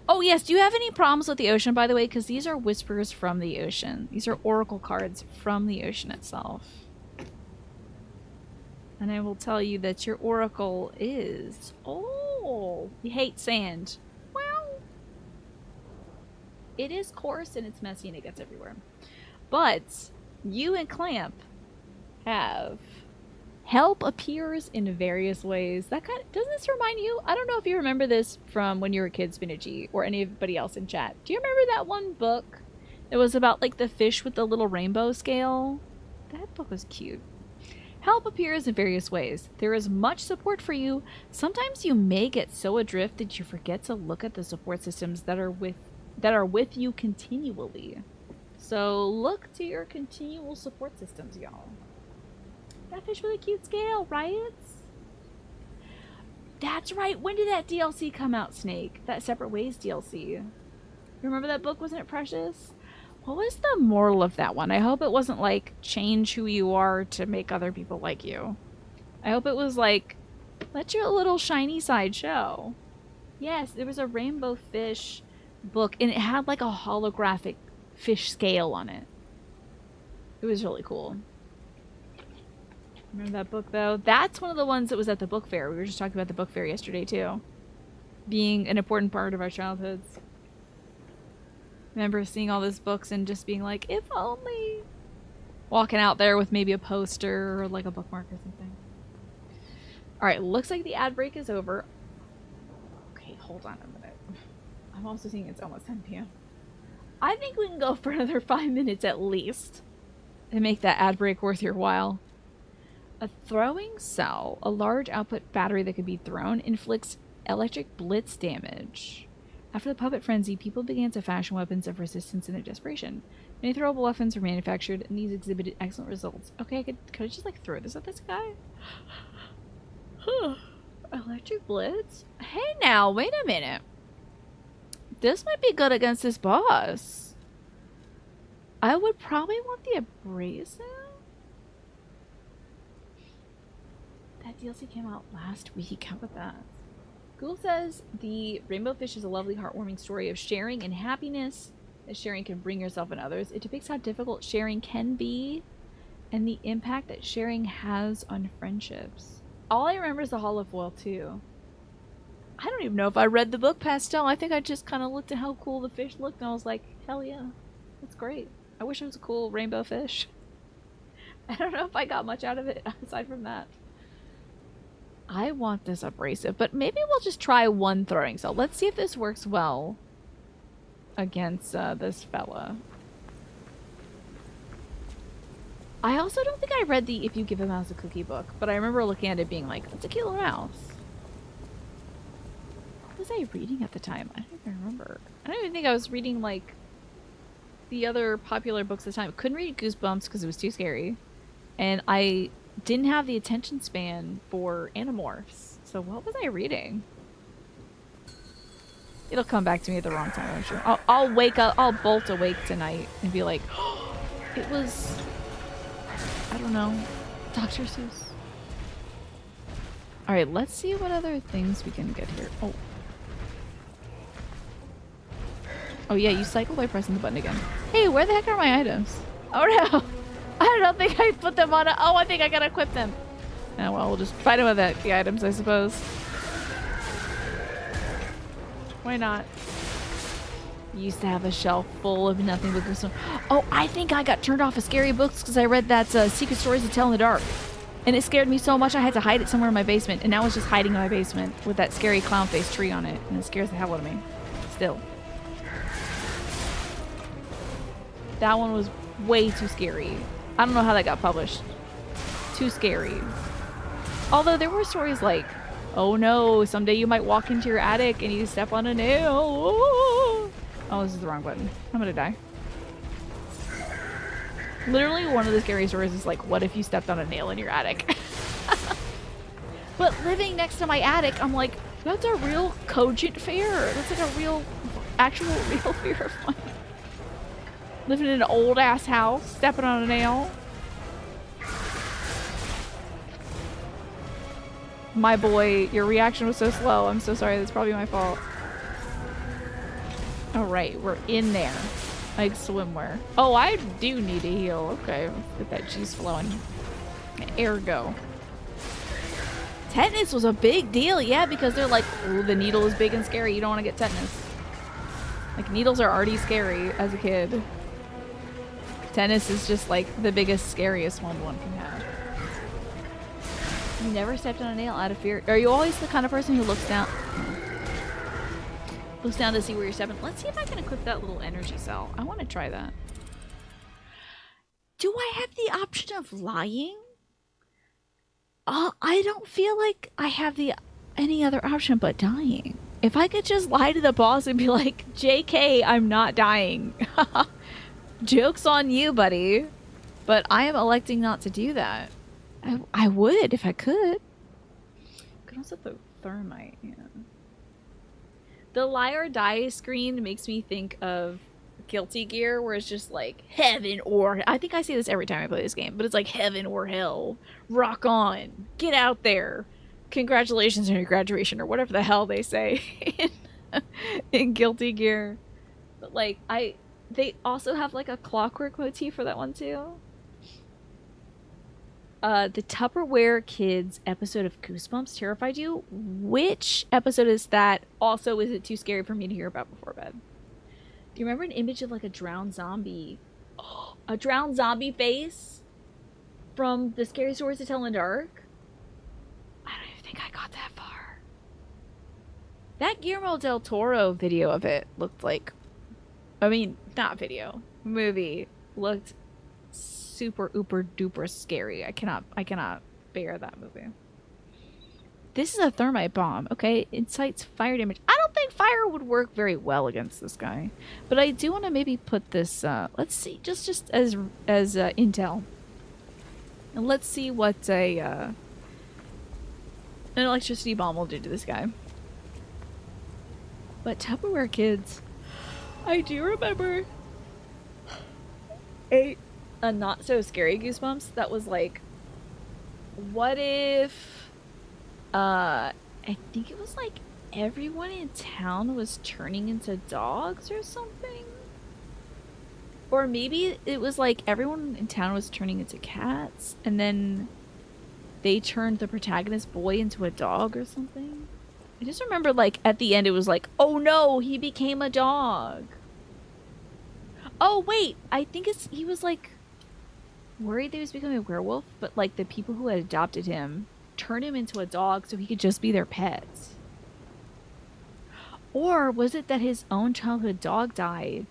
Oh yes, do you have any problems with the ocean, by the way? Because these are whispers from the ocean. These are oracle cards from the ocean itself. And I will tell you that your oracle is... Oh! You hate sand. Well... It is coarse and it's messy and it gets everywhere. But you and Clamp have... Help appears in various ways. That kind of... Doesn't this remind you? I don't know if you remember this from when you were a kid, Spinachy, or anybody else in chat. Do you remember that one book? It was about like the fish with the little rainbow scale. That book was cute. Help appears in various ways. There is much support for you. Sometimes you may get so adrift that you forget to look at the support systems that are with you continually. So look to your continual support systems, y'all. That fish with a cute scale, right? That's right. When did that DLC come out, Snake? That Separate Ways DLC. Remember that book? Wasn't it precious? What was the moral of that one? I hope it wasn't like, change who you are to make other people like you. I hope it was like, let your little shiny side show. Yes, there was a rainbow fish book, and it had like a holographic fish scale on it. It was really cool. Remember that book, though? That's one of the ones that was at the book fair. We were just talking about the book fair yesterday, too. Being an important part of our childhoods. Remember seeing all those books and just being like, if only. Walking out there with maybe a poster or like a bookmark or something. Alright, looks like the ad break is over. Okay, hold on a minute. I'm also seeing it's almost 10 p.m. I think we can go for another 5 minutes at least. And make that ad break worth your while. A throwing cell, a large output battery that can be thrown, inflicts electric blitz damage. After the puppet frenzy, people began to fashion weapons of resistance in their desperation. Many throwable weapons were manufactured, and these exhibited excellent results. Okay, could I just like throw this at this guy? Electric blitz? Hey now, wait a minute. This might be good against this boss. I would probably want the abrasive. That DLC came out last week. How about that? Google says the Rainbow Fish is a lovely, heartwarming story of sharing and happiness that sharing can bring yourself and others. It depicts how difficult sharing can be and the impact that sharing has on friendships. All I remember is the Hall of Foil too. don't even know if I read the book Pastel. I think I just kind of looked at how cool the fish looked and I was like, hell yeah, that's great. I wish it was a cool rainbow fish. I don't know if I got much out of it aside from that. I want this abrasive, but maybe we'll just try one throwing cell. Let's see if this works well against this fella. I also don't think I read the If You Give a Mouse a Cookie book, but I remember looking at it being like, that's a cute little mouse. What was I reading at the time? I don't even remember. I don't even think I was reading like the other popular books at the time. Couldn't read Goosebumps because it was too scary. And I didn't have the attention span for Animorphs. So what was I reading? It'll come back to me at the wrong time, I'm sure. I'll wake up, I'll bolt awake tonight and be like, oh, it was, I don't know, Dr. Seuss. Alright, let's see what other things we can get here. Oh. Oh yeah, you cycle by pressing the button again. Hey, where the heck are my items? Oh no! I don't think I put them on oh, I think I gotta equip them. Oh well, we'll just fight them with the items, I suppose. Why not? Used to have a shelf full of nothing but Goosebumps. Oh, I think I got turned off of scary books because I read that Secret Stories to Tell in the Dark. And it scared me so much I had to hide it somewhere in my basement. And now it's just hiding in my basement with that scary clown face tree on it. And it scares the hell out of me. Still. That one was way too scary. I don't know how that got published. Too scary. Although there were stories like, oh no, someday you might walk into your attic and you step on a nail. Oh, this is the wrong button. I'm gonna die. Literally one of the scary stories is like, what if you stepped on a nail in your attic? But living next to my attic, I'm like, that's a real cogent fear. That's like a real, actual real fear of mine. Living in an old ass house, stepping on a nail. My boy, your reaction was so slow. I'm so sorry. That's probably my fault. Alright, we're in there. Like swimwear. Oh, I do need to heal. Okay, let's get that juice flowing. Ergo. Tetanus was a big deal, yeah, because they're like, ooh, the needle is big and scary. You don't want to get tetanus. Like, needles are already scary as a kid. Tetanus is just like the biggest, scariest one can have. You never stepped on a nail out of fear. Are you always the kind of person who looks down? Looks down to see where you're stepping. Let's see if I can equip that little energy cell. I want to try that. Do I have the option of lying? I don't feel like I have any other option but dying. If I could just lie to the boss and be like, JK, I'm not dying. Joke's on you, buddy. But I am electing not to do that. I would if I could. Could also put thermite, yeah. The lie or die screen makes me think of Guilty Gear, where it's just like heaven or... I think I say this every time I play this game, but it's like heaven or hell. Rock on. Get out there. Congratulations on your graduation, or whatever the hell they say in Guilty Gear. But like, they also have like a clockwork motif for that one too. The Tupperware Kids episode of Goosebumps terrified you? Which episode is that? Also, is it too scary for me to hear about before bed? Do you remember an image of like a drowned zombie? Oh, a drowned zombie face from the Scary Stories to Tell in the Dark? I don't even think I got that far. That Guillermo del Toro video of it looked like... I mean, not video. Movie. Looked super ooper duper scary. I cannot bear that movie. This is a thermite bomb. Okay, incites fire damage. I don't think fire would work very well against this guy, but I do want to maybe put this. Let's see, just as intel, and let's see what an electricity bomb will do to this guy. But Tupperware Kids, I do remember a not so scary Goosebumps that was like, what if I think it was like everyone in town was turning into dogs or something, or maybe it was like everyone in town was turning into cats and then they turned the protagonist boy into a dog or something. I just remember, like, at the end it was like, oh no, he became a dog. Oh wait, I think he was like worried that he was becoming a werewolf, but like the people who had adopted him turned him into a dog so he could just be their pet. Or was it that his own childhood dog died?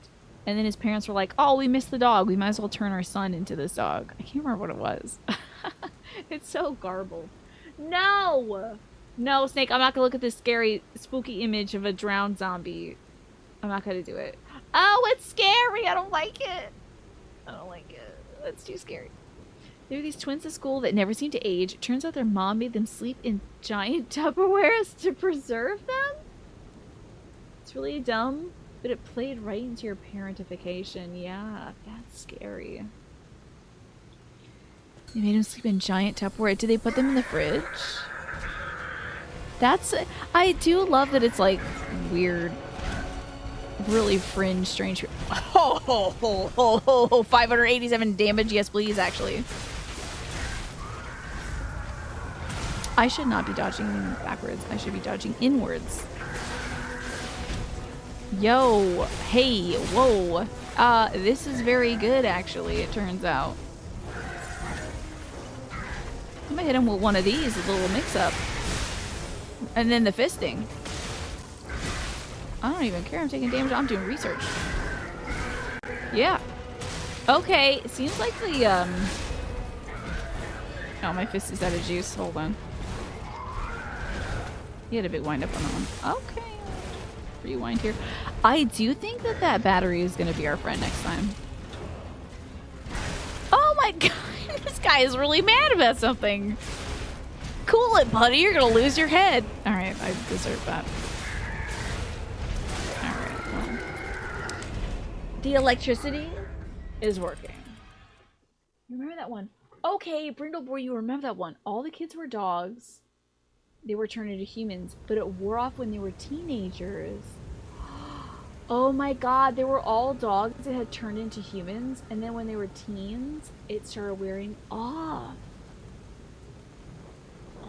And then his parents were like, oh, we missed the dog. We might as well turn our son into this dog. I can't remember what it was. It's so garbled. No! No, Snake, I'm not going to look at this scary, spooky image of a drowned zombie. I'm not going to do it. Oh, it's scary. I don't like it. I don't like it. That's too scary. There were these twins at school that never seemed to age. It turns out their mom made them sleep in giant Tupperwares to preserve them? It's really dumb, but it played right into your parentification. Yeah, that's scary. They made them sleep in giant Tupperware. Did they put them in the fridge? I do love that it's like weird, really fringe, strange. Oh, ho, ho, ho, ho, ho. 587 damage. Yes, please, actually. I should not be dodging backwards. I should be dodging inwards. Yo, hey, whoa. This is very good, actually, it turns out. I'm gonna hit him with one of these, a little mix-up. And then the fisting. I don't even care, I'm taking damage, I'm doing research. Yeah. Okay, it seems like the, oh, my fist is out of juice, hold on. He had a big wind-up on that one. Okay. Rewind here. I do think that that battery is going to be our friend next time. Oh my god, this guy is really mad about something. Cool it, buddy. You're going to lose your head. All right, I deserve that. All right, well. The electricity is working. You remember that one? Okay, Brindleboy, you remember that one. All the kids were dogs. They were turned into humans, but it wore off when they were teenagers. Oh my god, they were all dogs that had turned into humans, and then when they were teens, it started wearing off.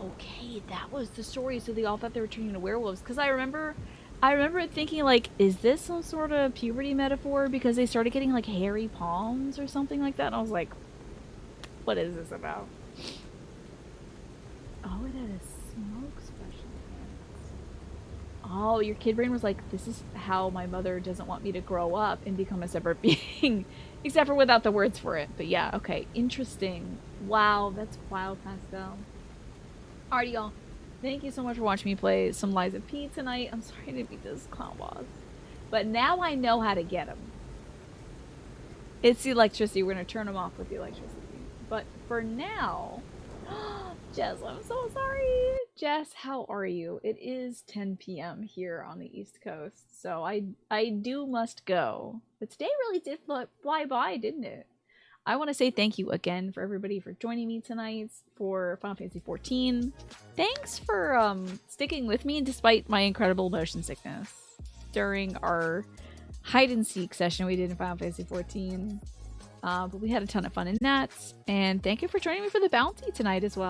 Okay, that was the story, so they all thought they were turning into werewolves. Because I remember thinking, like, is this some sort of puberty metaphor? Because they started getting, like, hairy palms or something like that, and I was like, what is this about? Oh, it had a smoke special. Oh, your kid brain was like, this is how my mother doesn't want me to grow up and become a separate being. Except for without the words for it. But yeah, okay. Interesting. Wow, that's wild, Pascal. Alrighty, y'all. Thank you so much for watching me play some Lies of P tonight. I'm sorry to beat this clown boss. But now I know how to get him. It's the electricity. We're going to turn him off with the electricity. But for now... Jess, I'm so sorry. Jess, how are you? It is 10 p.m. here on the East Coast, so I must go. But today really did fly by, didn't it? I want to say thank you again for everybody for joining me tonight for Final Fantasy XIV. Thanks for sticking with me despite my incredible motion sickness during our hide and seek session we did in Final Fantasy XIV. But we had a ton of fun in that, and thank you for joining me for the bounty tonight as well.